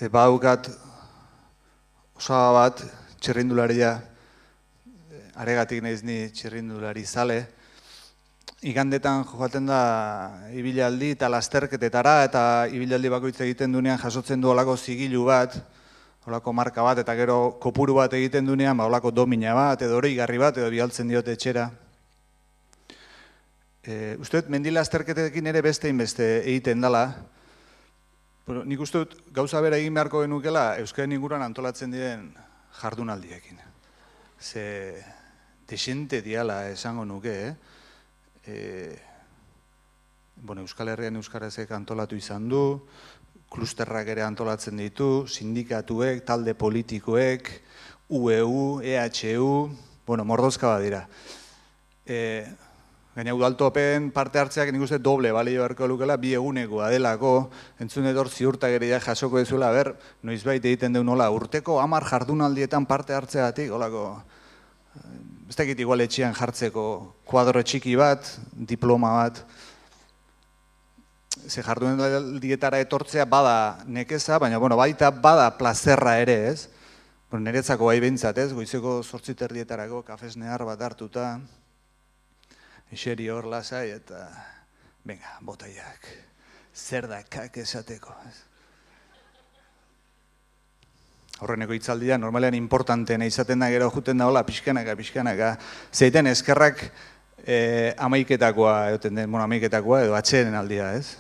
Badaukat osaba bat, txirrindularia, aregatik naiz ni txirrindulari zale. Igandetan joaten da ibilaldi eta lasterketetara, eta ibilaldi bakoitza egiten dunean jasotzen du olako zigilu bat, olako marka bat, eta gero kopuru bat egiten dunean, olako domina bat, edo oroigarri bat, edo bialtzen diote etxera. Uste dut, mendi lasterketekin ere beste inbeste egiten dela. Nik uste dut, gauza bera egin beharko genukela, Euskaren inguruan antolatzen diren jardunaldiekin. Ze desente diala esango nuke, Euskal Herrian euskarazek antolatu izan du, klusterrak ere antolatzen ditu, sindikatuek, talde politikoek, UEU, EHU, mordozka bat dira. Gaina udaltopen parte hartzeak nik uste doble balio beharko lukela, 2 egunekoa delako, entzun edor ziurtageria jasoko dezuela, noizbait egiten deun hola, urteko 10 jardunaldietan parte hartzeagatik, holako, ez dakit igual etxean jartzeko kuadro txiki bat, diploma bat, ze jardunaldietara etortzea bada nekeza, baina baita bada plazerra ere, ez? Niretzako bai behintzat, ez? Goizeko 8:30 kafes nehar bat hartuta, eseri hor lasai eta, venga, botaiak, zer da kak esateko. Horreneko hitzaldia, normalean importantena izaten da gero juten da, hola, pixkanaka. Zeiten eskerrak 11-etakoa, edo atxeren aldia, ez?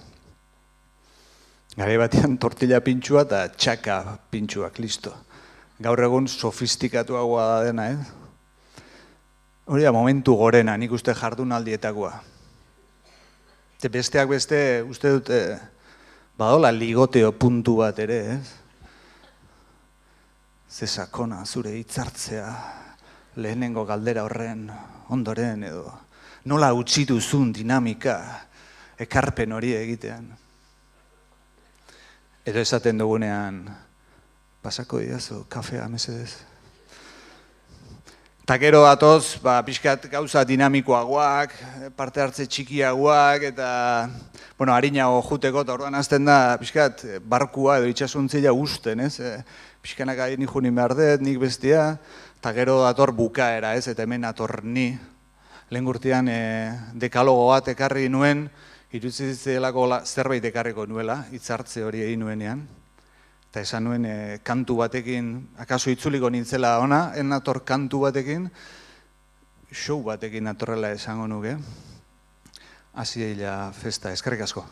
Garai batean tortilla pintxua eta txaka pintxuak, listo. Gaur egun sofistikatuagoa da dena, ez? Hori da momentu gorena, nik uste jardunaldietakoa. Besteak beste, uste dut, badola ligoteo puntu bat ere, ez? Ze sakona zure hitzartzea, lehenengo galdera horren, ondoren edo, nola utzi duzun dinamika, ekarpen hori egitean. Edo esaten dugunean, pasako diazu, kafea, mesedez. Eta gero atoz, pixkat gauza dinamikoagoak, parte hartze txikiagoak, eta harinago juteko, eta orduan hasten da, pixkat, barkua edo itxasuntzia usten, ez? Pixkanak nik junin behar dut, nik bestia, eta gero dator bukaera, ez? Eta hemen ator ni. Lehen gurtian dekalogo bat ekarri nuen, irutzi zitzelako zerbait ekarriko nuela, hitzartze hori egin nuenean. Eta esan nuen kantu batekin, akaso itzuliko nintzela ona, nator kantu batekin, show batekin natorrela esango nuke. Hasi eila festa, eskerrik asko.